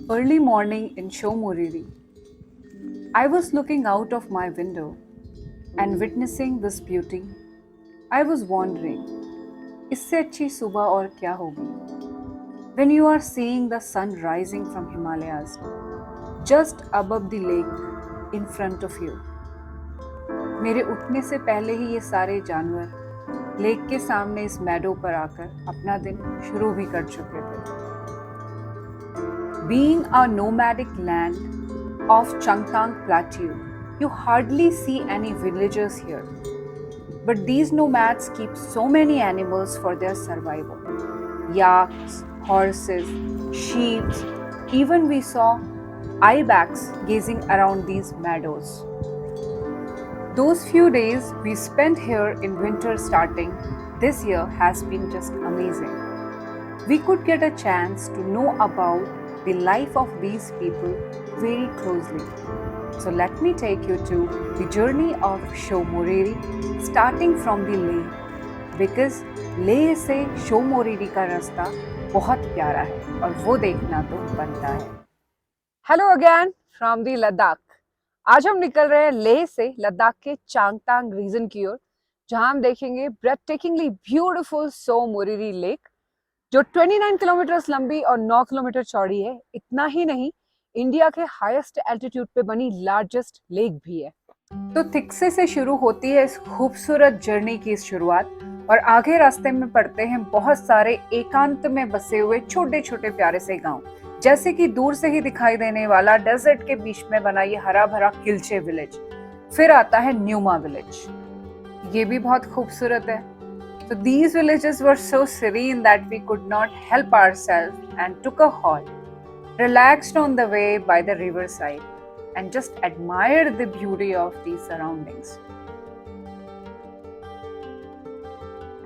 Early morning in Shomuriri. I was looking out of my window and witnessing this beauty. I was wondering, इससे अच्छी सुबह और क्या होगी? When you are seeing the sun rising from Himalayas, just above the lake in front of you. मेरे उठने से पहले ही ये सारे जानवर लेक के सामने इस मैडो पर आकर अपना दिन शुरू भी कर चुके थे. Being a nomadic land of Changtang Plateau, you hardly see any villagers here. But these nomads keep so many animals for their survival. Yaks, horses, sheep, even we saw ibex gazing around these meadows. Those few days we spent here in winter starting this year has been just amazing. We could get a chance to know about the life of these people very closely. So let me take you to the journey of Shomoriri starting from the Leh because Leh से शोमोरीरी का रास्ता बहुत प्यारा है और वो देखना तो बनता है. Hello again from the Ladakh. आज हम निकल रहे हैं लेह से लद्दाख के चांगतांग रीजन की ओर, जहां हम देखेंगे ब्रेथटेकिंगली ब्यूटीफुल शोमोरीरी लेक जो 29 किलोमीटर लंबी और 9 किलोमीटर चौड़ी है. इतना ही नहीं, इंडिया के हाईएस्ट एल्टीट्यूड पे बनी लार्जेस्ट लेक भी है. तो थिक्से से शुरू होती है इस खूबसूरत जर्नी की शुरुआत और आगे रास्ते में पड़ते हैं बहुत सारे एकांत में बसे हुए छोटे छोटे प्यारे से गांव, जैसे कि दूर से ही दिखाई देने वाला डेजर्ट के बीच में बना ये हरा भरा किल्चे विलेज. फिर आता है न्यूमा विलेज, ये भी बहुत खूबसूरत है. So these villages were so serene that we could not help ourselves and took a halt, relaxed on the way by the riverside and just admired the beauty of these surroundings.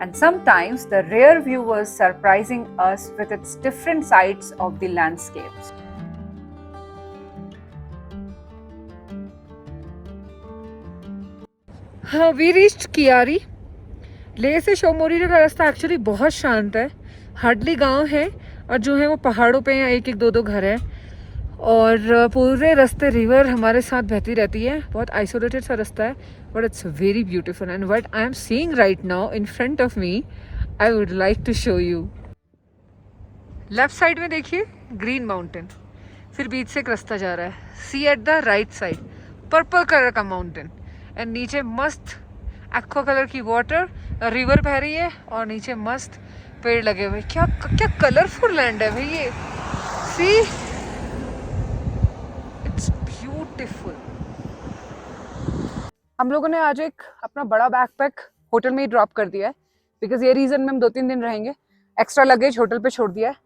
And sometimes the rare view was surprising us with its different sides of the landscapes. We reached Kiari. Leh से शोमोरीरी का रास्ता actually बहुत शांत है, hardly गांव है और जो है वो पहाड़ों पे एक एक दो घर है और पूरे रास्ते रिवर हमारे साथ बहती रहती है. बहुत आइसोलेटेड सा रास्ता है but it's very beautiful and what I am seeing right now in front of me I would like to show you. Left side में देखिए ग्रीन माउंटेन, फिर बीच से एक रास्ता जा रहा है. See at the right side purple colour का माउंटेन एंड नीचे मस्त एक्वा कलर की वाटर, रिवर बह रही है और नीचे मस्त पेड़ लगे हुए. क्या क्या कलरफुल लैंड है भाई ये. See it's beautiful. हम लोगों ने आज एक अपना बड़ा बैकपैक होटल में ही ड्रॉप कर दिया है बिकॉज ये रीजन में हम 2-3 दिन रहेंगे. एक्स्ट्रा लगेज होटल पे छोड़ दिया है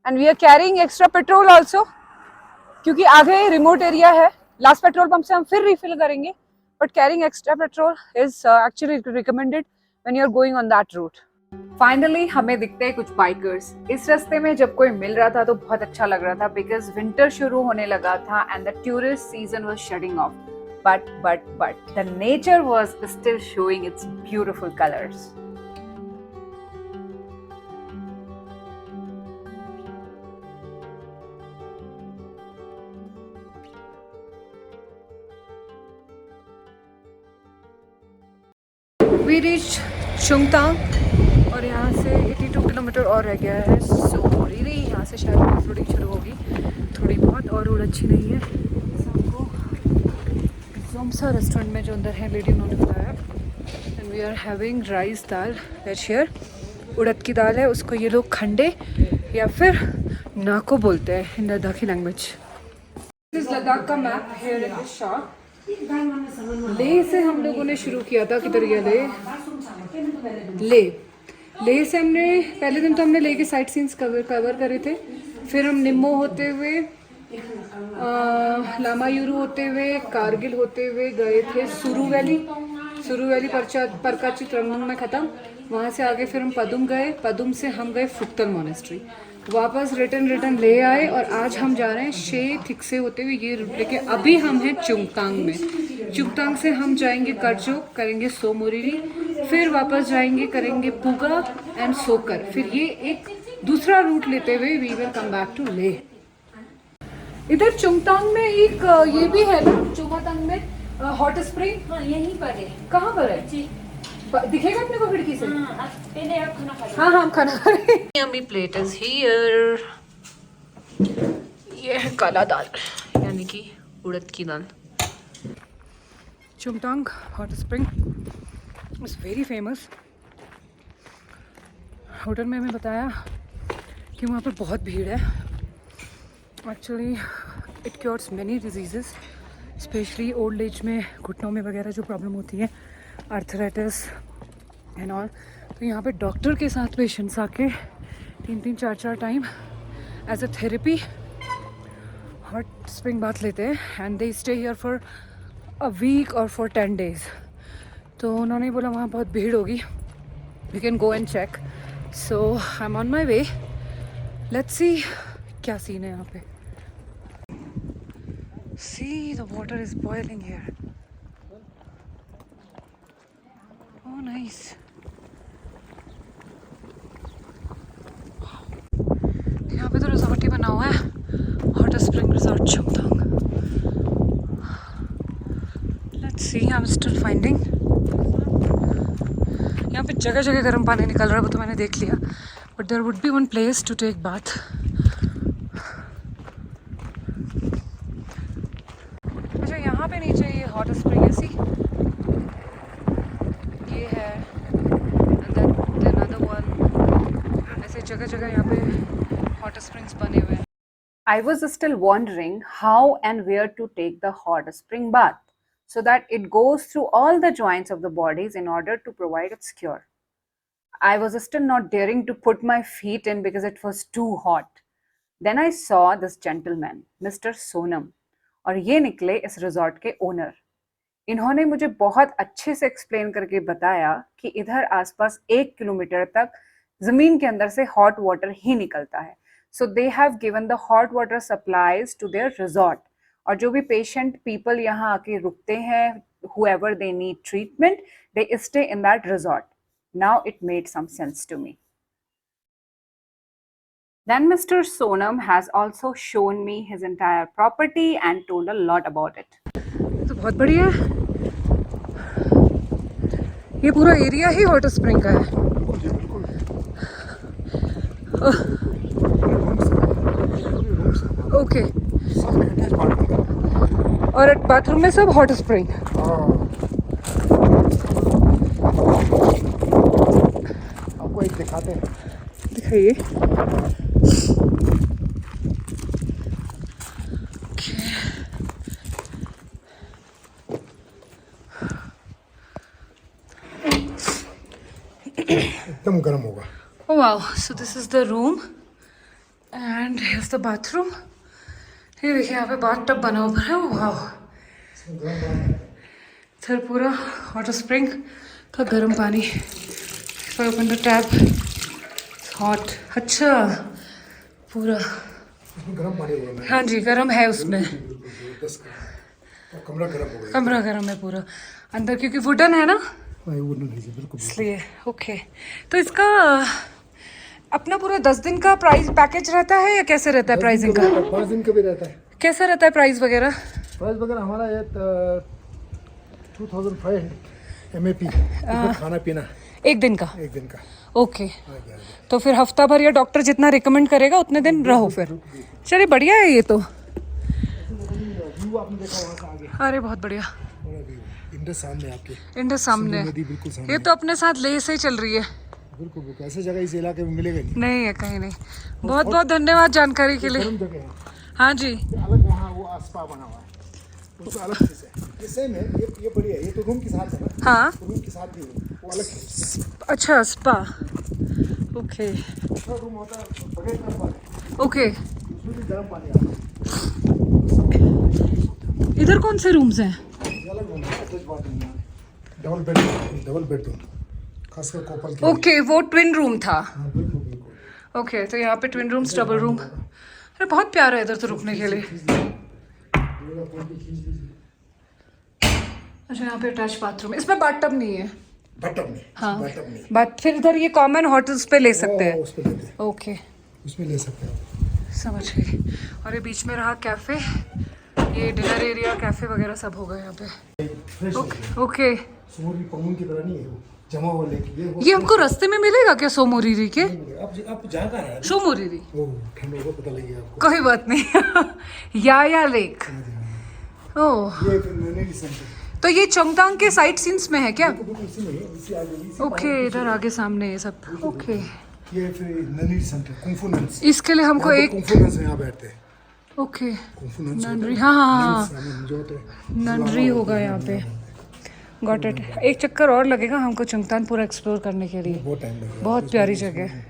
and we are carrying extra petrol also क्योंकि आगे रिमोट एरिया है. लास्ट पेट्रोल पंप से हम फिर रिफिल करेंगे. But carrying extra petrol is actually recommended when you are going on that route. Finally, हमें दिखते हैं कुछ बाइकर्स. इस रास्ते में जब कोई मिल रहा था तो बहुत अच्छा लग रहा था because winter शुरू होने लगा था and the tourist season was shutting off. But the nature was still showing its beautiful colors. We reached चुंगतांग और यहाँ से 82 किलोमीटर और रह गया है शोमोरीरी. यहाँ से शायद ऑफरोडिंग शुरू होगी थोड़ी बहुत और रोड अच्छी नहीं है. सबको जोमसा रेस्टोरेंट में जो अंदर है लेडी उन्होंने बताया. And we are having rice dal veg here. उड़द की दाल है, उसको ये लोग खंडे या फिर नाको बोलते हैं इन लद्दाखी लैंग्वेज. दिस लद्दाख का map here in this shop. Leh से हम लोगों ने शुरू किया था. किधर गया लेह से हमने पहले दिन तो हमने लेह के साइट सीन्स कवर करे थे. फिर हम निम्मो होते हुए लामायुरू होते हुए कारगिल होते हुए गए थे सुरू वैली परका चित्रंगन में ख़त्म. वहाँ से आगे फिर हम पदुम गए. पदुम से हम गए फुक्तल मोनेस्ट्री. वापस रिटर्न ले आए और आज हम जा रहे हैं शे थिक्से होते हुए ये रूट लेके. अभी हम हैं चुंगतांग में. चुंगतांग से हम जाएंगे करचोक, करेंगे शोमोरीरी, फिर वापस जाएंगे करेंगे पुगा एंड सोकर. फिर ये एक दूसरा रूट लेते हुए we will come back to Leh. इधर चुंगतांग में एक ये भी है ना, चुमातांग में हॉट स्प्रिंग। हाँ यहीं पर है कहाँ पर है? जी। दिखेगा अपने को खिड़की से? हाँ आप पहले आप खाना खा लो। हाँ हाँ, हम खाना खा रहे हैं। Yummy plate is here. ये है काला दाल, यानी कि उड़द की दाल। Chungthang hot spring is very famous. Hotel में हमें बताया कि वहाँ पर बहुत भीड़ है। Actually it cures many diseases, especially old age में घुटनों में वगैरह जो प्रॉब्लम होती है, आर्थराइटिस एंड ऑल। तो यहाँ पे डॉक्टर के साथ पेशेंट्स आके 3-3, 4-4 time as a therapy hot spring bath लेते हैं and they stay here for a week और फॉर 10 days। तो उन्होंने बोला वहाँ बहुत भीड़ होगी, you can go and check. So I am on my way, let's see क्या सीन है यहाँ पे। See, the water is boiling here. Oh, nice. यहाँ पे तो रिजॉर्ट ही बना हुआ है, hot spring resort Chungthang. Let's see, I'm still finding. यहाँ पे जगह जगह गर्म पानी निकल रहा है, वो तो मैंने देख लिया, but there would be one place to take bath. अच्छा, यहाँ पे नीचे ये हॉट स्प्रिंग ऐसी ये है, and then another one. ऐसे जगह जगह यहाँ पे हॉट स्प्रिंग्स बने हुए हैं। I was still wondering how and where to take the hot spring bath so that it goes through all the joints of the bodies in order to provide its cure. I was still not daring to put my feet in because it was too hot. Then I saw this gentleman, Mr. Sonam, और ये निकले इस resort के owner. इन्होंने मुझे बहुत अच्छे से एक्सप्लेन करके बताया कि इधर आसपास 1 किलोमीटर तक जमीन के अंदर से हॉट वाटर ही निकलता है। So they have given the hot water supplies to their resort, और जो भी पेशेंट पीपल यहाँ आके रुकते हैं, whoever they need treatment, they stay in that resort. Now it made some sense to me. Then Mr. Sonam has also shown me his entire property and told a lot about it. तो बहुत बढ़िया है, ये पूरा area ही hot spring का है। Okay, और bathroom में सब हॉट स्प्रिंग। आपको एक दिखाते हैं, दिखाइए। एकदम गर्म होगा। Oh wow, so this is the room and here's the bathroom. ये देखिए यहाँ पे बाथ टब बना हुआ है। वाह, इधर पूरा हॉट स्प्रिंग का गर्म पानी। If I open the tap, it's hot. अच्छा, पूरा उसमें गर्म पानी होगा। हाँ जी, गर्म है उसमें। कमरा गर्म हो गया। कमरा गर्म है पूरा अंदर, क्योंकि वुडन है ना, बिल्कुल। इसलिए। ओके, तो इसका अपना पूरा 10 दिन का प्राइस पैकेज रहता है या कैसे रहता है प्राइसिंग का? 5 दिन का भी रहता है। कैसा रहता है प्राइस वगैरह? प्राइस वगैरह हमारा ये 2500 MAP, खाना पीना एक दिन का। ओके, आ गया। तो फिर हफ्ता भर या डॉक्टर जितना रिकमेंड करेगा उतने दिन रहो फिर। चलिए बढ़िया है ये तो। व्यू आपने देखा वहाँ से आगे, अरे बहुत बढ़िया, इंडस सामने आपके, इंडस सामने। नदी बिल्कुल सामने। ये तो अपने साथ ले से चल रही है। बिल्कुल ऐसे जगह इस इलाके में मिलेगा नहीं। नहीं है, कहीं नहीं। बहुत बहुत धन्यवाद जानकारी के लिए। गर्म जगह है। हाँ जी, अलग वहाँ वो स्पा बना हुआ है, उसमें अलग चीज़ है। ये सेम है, ये बढ़िया है। ये तो रूम के साथ है ना। हाँ, रूम के साथ भी है, वो अलग है। अच्छा, स्पा। ओके दूसरा रूम होता है बगैर गर्म पानी, ओके। उसमें भी गर्म पानी आता है। इधर कौन से रूम्स हैं? ये अलग रूम है, अटैच बाथरूम है, डबल बेडरूम, खासकर कपल के लिए। ओके, वो ट्विन रूम था। हाँ, बिल्कुल। ओके, तो यहाँ पे ट्विन रूम्स, डबल रूम। अरे बहुत प्यारा है इधर तो रुकने के लिए। अच्छा, यहाँ पे अटैच बाथरूम, इसमें बाथटब नहीं है। बाथटब में, हाँ, बाथटब में। बात फिर इधर ये कॉमन होटल्स पे ले सकते हैं। उस पे लेते हैं, ओके, उसमें ले सकते हैं। समझ गई। और ये बीच में रहा कैफ़े, ये डिनर एरिया, कैफ़े वगैरह सब होगा यहाँ पे। Fresh okay. सोमोरी पमून की तरह नहीं है वो, जमा हुआ लेके ये हमको रास्ते में मिलेगा क्या सोमोरिरी के? अब जहाँ का है सोमोरिरी ओह ठंड होगा पता लगेगा आपको। कोई बात नहीं। या लेक। ओह, ये ननेरी सेंटर तो ये चोंगतांग के साइट सीन्स में है क्या? बिल्कुल इसी में है, इसी आगे इसी ओके, इधर आगे सामने ये सब। ओके, ये फिर ननेरी सेंटर कुंफू नंस, इसके लिए हमको एक कुंफू नंस यहाँ बैठते हैं। ओके कुंफू नंस ननरी, हाँ हाँ नंस, जो होते हैं ननरी होगा यहाँ पे। Got it. एक चक्कर और लगेगा हमको चोंगतांग पूरा एक्सप्लोर करने के लिए। बहुत टाइम लगेगा। बहुत प्यारी जगह है।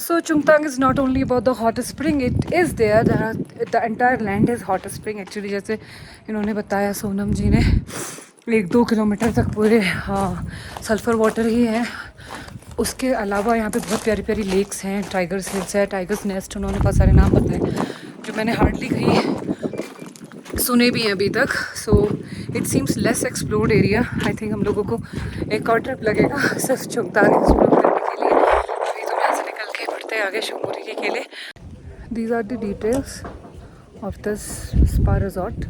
So Chungtang is not only about the hot spring, it is there. The entire land is hot spring actually. जैसे इन्होंने बताया सोनम जी ने, 1-2 किलोमीटर तक पूरे सल्फर वाटर ही है। उसके अलावा यहाँ पे बहुत प्यारी प्यारी लेक्स हैं, टाइगर्स हिल्स है, टाइगर्स नेस्ट, उन्होंने बहुत सारे नाम बताए जो मैंने हार्डली कहीं सुने भी हैं अभी तक। So it seems less explored area. I think हम लोगों को एक और ट्रिप लगेगा सिर्फ चुंगतांग एक्सप्लोर करने के लिए। अभी तो यहाँ से निकल के बढ़ते हैं आगे शोमोरी के लिए। These are the details of this spa resort.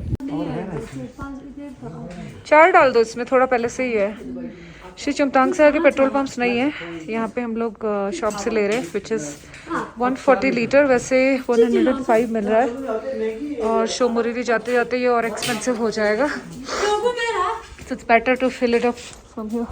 चार डाल दो इसमें, थोड़ा पहले से ही है। श्री चुंगतांग से आगे पेट्रोल पंप्स नहीं है। यहाँ पे हम लोग शॉप से ले रहे हैं, विच इज़ 140 लीटर, वैसे 105 मिल रहा है। और शोमोरी जाते जाते ये और एक्सपेंसिव हो जाएगा। So it's better to fill it up from here.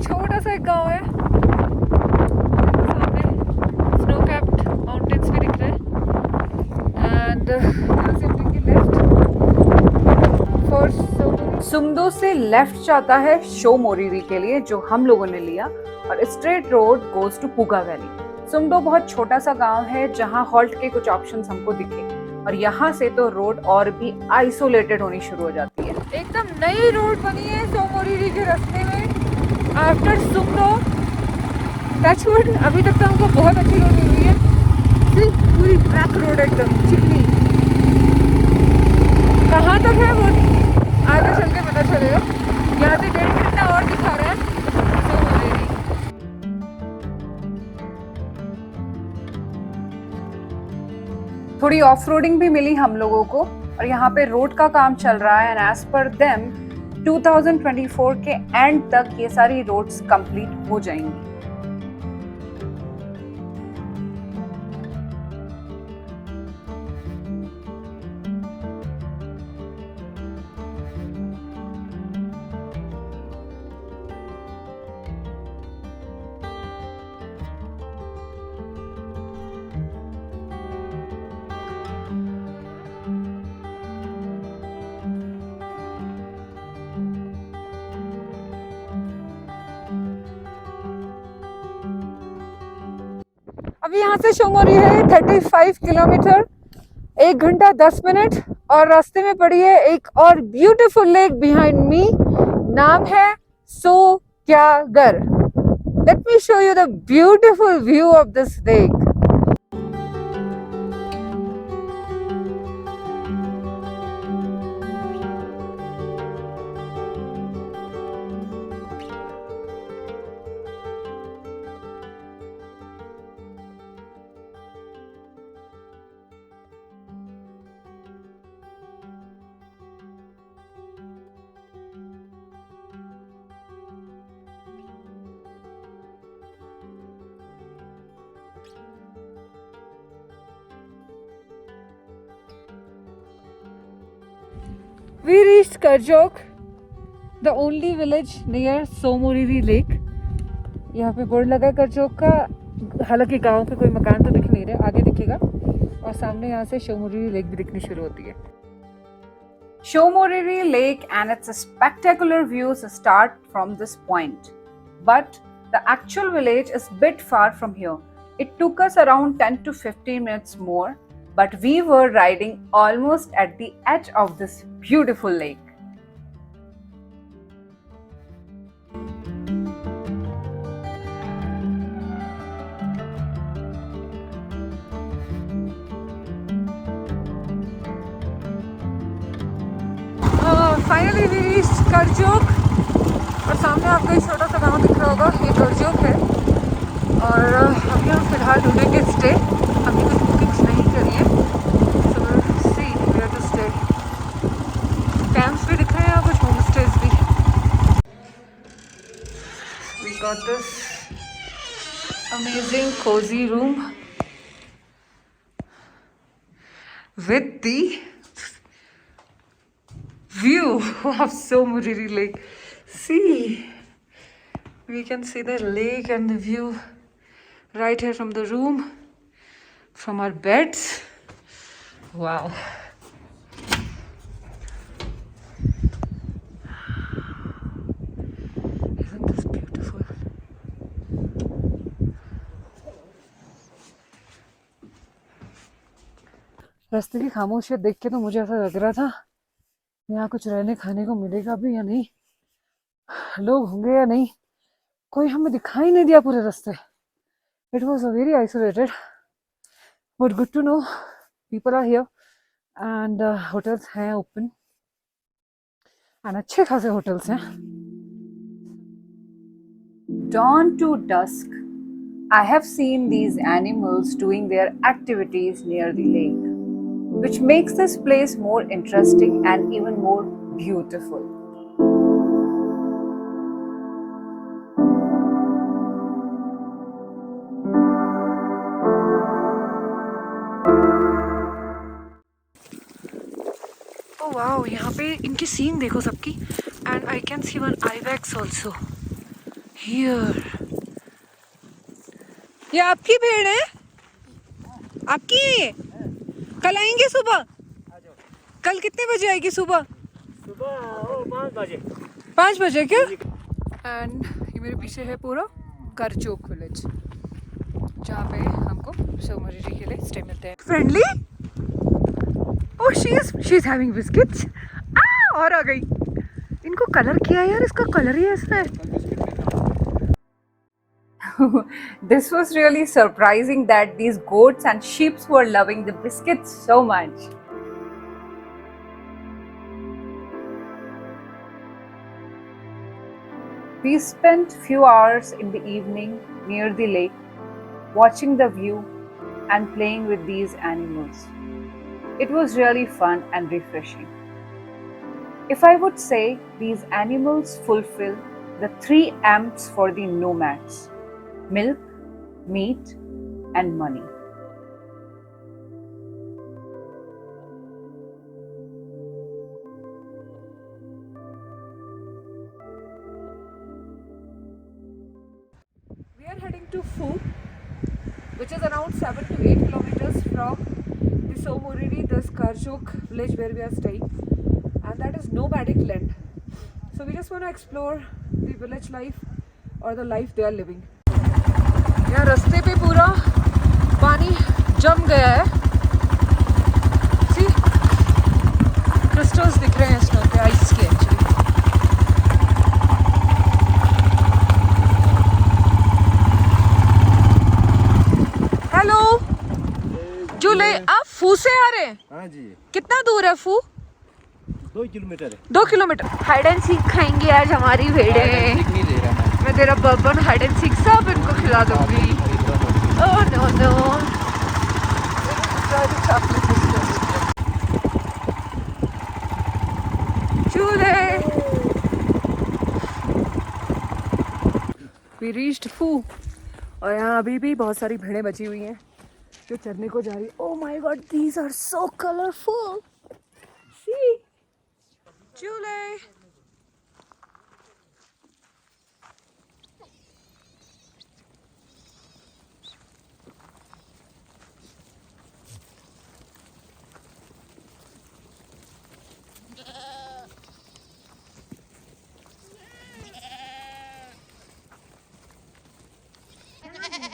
छोटा सा एक गांव है, सामने स्नो कैप्ड माउंटेन्स भी दिख रहे हैं। एंड यहाँ से हम लेंगे लेफ्ट फॉर सुमदो से लेफ्ट जाता है शोमोरिरी के लिए, जो हम लोगों ने लिया, और straight road goes to Puga valley. Sumdo बहुत छोटा सा गांव है जहां हॉल्ट के कुछ ऑप्शंस हमको दिखे, और यहाँ से तो रोड और भी आइसोलेटेड होनी शुरू हो जाती है। एकदम नई रोड बनी है शोमोरिरी के रास्ते में आफ्टर सुमदो। टचवुड, अभी तक तो हमको बहुत अच्छी रोड मिल रही है। सिर्फ पूरी ब्लैक रोड एकदम चिकनी। कहाँ तक है वो आगे चल के पता चलेगा। यहाँ से 1.5 घंटा और दिखा रहा है शोमोरिरी। थोड़ी ऑफ रोडिंग भी मिली हम लोगों को, और यहाँ पे रोड का काम चल रहा है। एंड एज पर देम 2024 के एंड तक ये सारी रोड्स कंप्लीट हो जाएंगी। अभी यहाँ से शोमोरी है 35 किलोमीटर, 1 घंटा 10 मिनट। और रास्ते में पड़ी है एक और ब्यूटीफुल लेक बिहाइंड मी, नाम है Tsokyagar. Let me show you the beautiful view of this lake. We reached Karjok, the only village near Somoriri Lake. यहाँ पे बोर्ड लगा करजोक का, हालांकि गांव के कोई मकान तो दिख नहीं रहे, आगे दिखेगा। और सामने यहाँ से शोमोरिरी लेक भी दिखनी शुरू होती है। Shomoriri Lake and its spectacular views start from this point, but the actual village is bit far from here. It took us around 10 to 15 minutes more, but we were riding almost at the edge of this beautiful lake. Finally we reached Korzok और सामने आपको एक छोटा सा गांव दिख रहा होगा, ये करजोक है। और अभी हम फिलहाल ढूंढेंगे स्टे, हमने कुछ बुकिंग्स नहीं करी है, so will see where to stay. Camps भी दिख रहे हैं और कुछ होम स्टेज भी। We got this amazing cozy room with the view of Somoriri Lake. See, we can see the lake and the view right here from the room, from our beds. Wow. Isn't this beautiful? रास्ते की खामोशियत देख के तो मुझे ऐसा लग रहा था यहाँ कुछ रहने खाने को मिलेगा भी या नहीं, लोग होंगे या नहीं, कोई हमें दिखाई नहीं दिया पूरे रास्ते। It was a very isolated but good to know people are here and hotels हैं ओपन एंड अच्छे खासे होटल्स हैं। Dawn to dusk, I have seen these animals doing their activities near the lake, which makes this place more interesting and even more beautiful. Oh wow, यहाँ पे इनकी scene देखो सबकी, and I can see one ibex also here. ये आपकी भेड़ है? आपकी है ये? कल आएंगे सुबह? कल कितने बजे आएगी सुबह? सुबह 5 बजे। 5 बजे क्या? एंड ये मेरे पीछे है पूरा करजोक विलेज, जहाँ पे हमको सोमोरिरी के लिए स्टे मिलते हैं। Friendly? Oh she is having biscuits. और आ गई। इनको कलर किया यार, इसका कलर ही है इसमें। This was really surprising that these goats and sheep were loving the biscuits so much. We spent few hours in the evening near the lake, watching the view and playing with these animals. It was really fun and refreshing. If I would say, these animals fulfill the 3 M's for the nomads: milk, meat, and money. We are heading to Phu, which is around 7 to 8 kilometers from the Somoriri, this Karjok village where we are staying, and that is nomadic land. So we just want to explore the village life or the life they are living. यहाँ रास्ते पे पूरा पानी जम गया है। सी crystals दिख रहे हैं स्नो पे, आइस के एक्चुअली। हेलो जूले, आप फू से आ रहे हैं? हाँ जी। कितना दूर है फू? 2 किलोमीटर है। 2 किलोमीटर। हाइड एंड सीक खाएंगे आज हमारी भेड़ें। मैं तेरा बर्बन हाइड एंड सीक सब इनको खिला दूंगी। Oh no no. चूल्हे। We reached Phu और यहाँ अभी भी बहुत सारी भेड़ें बची हुई हैं जो चरने को जा रही। Oh my God, these are so colorful. See, चूल्हे।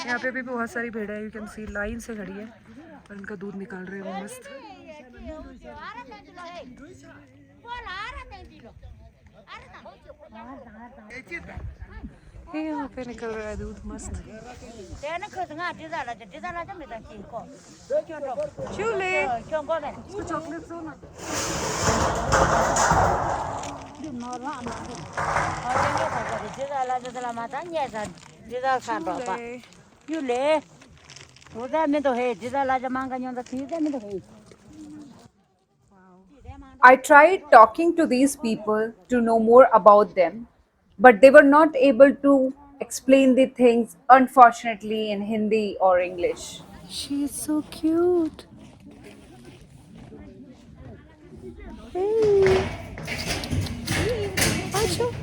यहाँ पे भी बहुत सारी भेड़ है, यू कैन सी लाइन से खड़ी है और इनका दूध निकाल रहे हैं वो मस्त। ये यहाँ पे निकल रहा है दूध मस्त। चूल्हे चॉकलेट दो ना। I tried talking to these people to know more about them, but they were not able to explain the things, unfortunately, in Hindi or English. She is so cute. Hey. Acha.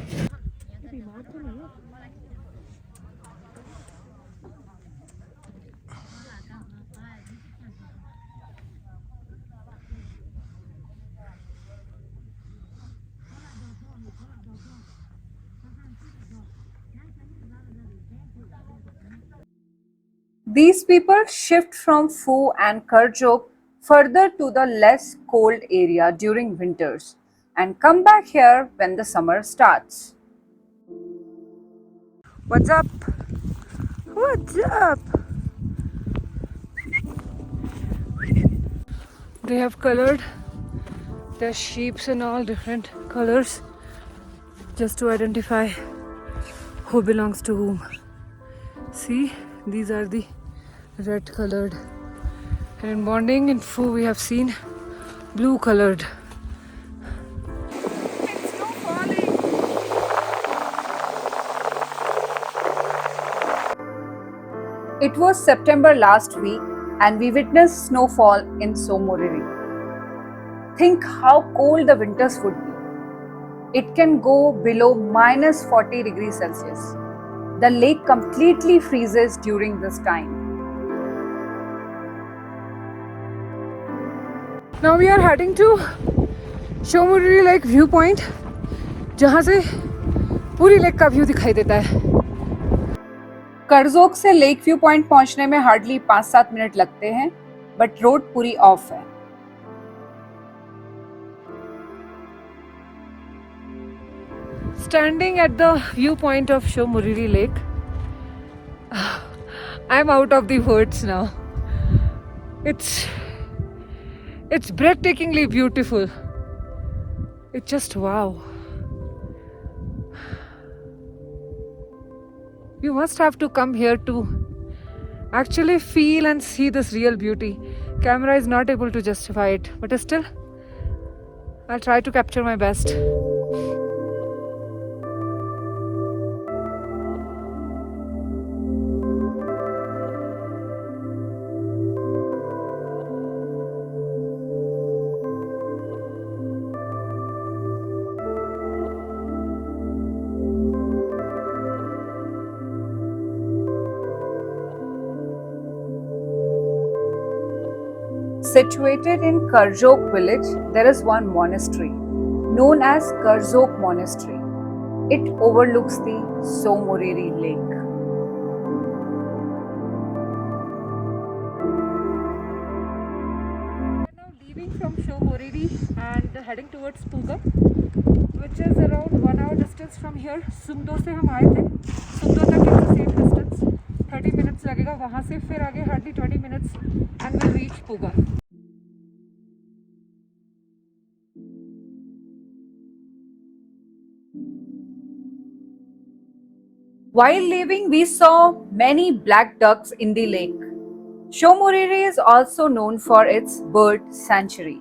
These people shift from Phu and Karjok further to the less cold area during winters and come back here when the summer starts. What's up? What's up? They have colored their sheeps in all different colors just to identify who belongs to whom. See, these are the red colored. And in bonding in Phu we have seen blue colored. It was September last week and we witnessed snowfall in Somoriri. Think how cold the winters would be. It can go below minus 40 degrees Celsius. The lake completely freezes during this time. Now we are heading to Somoriri Lake viewpoint, जहाँ से पूरी lake का view दिखाई देता है. करजोक से lake view point पहुंचने में हार्डली 5-7 मिनट लगते हैं, बट रोड पूरी ऑफ है. Standing at the viewpoint of Somoriri Lake, I'm out of the words now. It's breathtakingly beautiful. It's just wow. You must have to come here to actually feel and see this real beauty. Camera is not able to justify it, but still, I'll try to capture my best. Situated in Karjok village, there is one monastery known as Karjok Monastery. It overlooks the Somoriri Lake. We are now leaving from Somoriri and heading towards Puga, which is around 1 hour distance from here. Sumdo से हम आए थे. Sumdo तक it's the same distance. 30 minutes लगेगा वहाँ से, फिर आगे hardly 20 minutes and we'll reach Puga. While leaving, we saw many black ducks in the lake. Somoriri is also known for its bird sanctuary.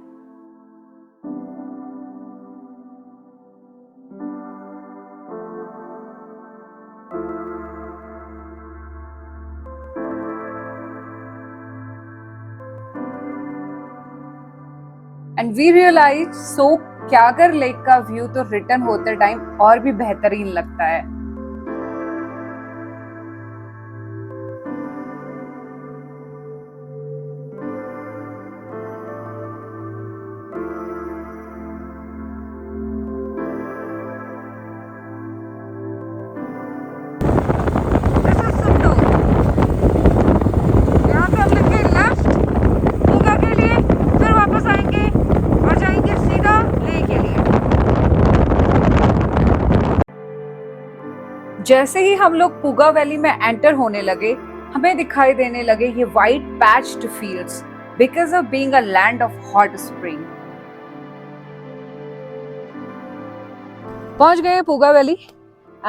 And we realized so Kyagar lake का view तो return होते time और भी बेहतरीन लगता है. जैसे ही हम लोग पुगा वैली में एंटर होने लगे, हमें दिखाई देने लगे ये white patched fields because of being a land of hot spring. पहुंच गए हैं Puga valley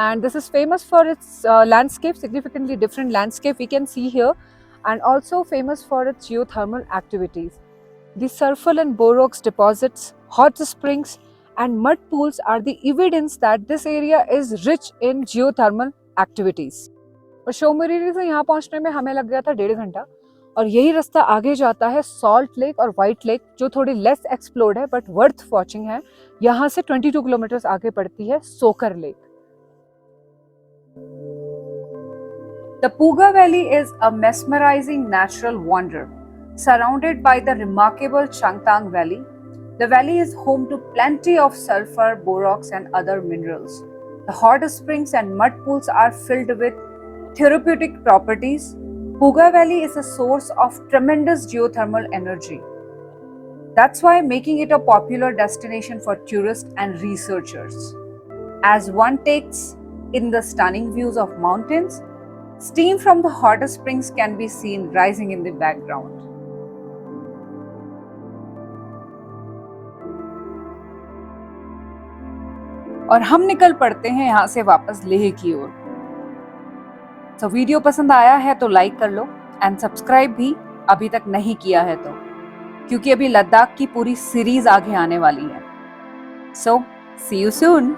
and this is famous for its landscape, significantly different landscape we can see here, and also famous for its geothermal activities. The Sulphur and Borax deposits, hot springs and mud pools are the evidence that this area is rich in geothermal activities. और शोमरीरी से यहाँ पहुँचने में हमें लग गया था 1.5 घंटा, और यही रास्ता आगे जाता है सॉल्ट लेक और वाइट लेक, जो थोड़ी लेस एक्सप्लोर्ड है बट वर्थ वॉचिंग है. यहाँ से 22 किलोमीटर आगे पड़ती है सोकर lake. The Puga Valley is a mesmerizing natural wonder. Surrounded by the remarkable Changtang Valley, the valley is home to plenty of sulfur, borax and other minerals. The hot springs and mud pools are filled with therapeutic properties. Puga Valley is a source of tremendous geothermal energy. That's why making it a popular destination for tourists and researchers. As one takes in the stunning views of mountains, steam from the hot springs can be seen rising in the background. और हम निकल पड़ते हैं यहाँ से वापस लेह की ओर. तो वीडियो पसंद आया है तो लाइक कर लो एंड सब्सक्राइब भी अभी तक नहीं किया है तो, क्योंकि अभी लद्दाख की पूरी सीरीज आगे आने वाली है. सो सी यू सून.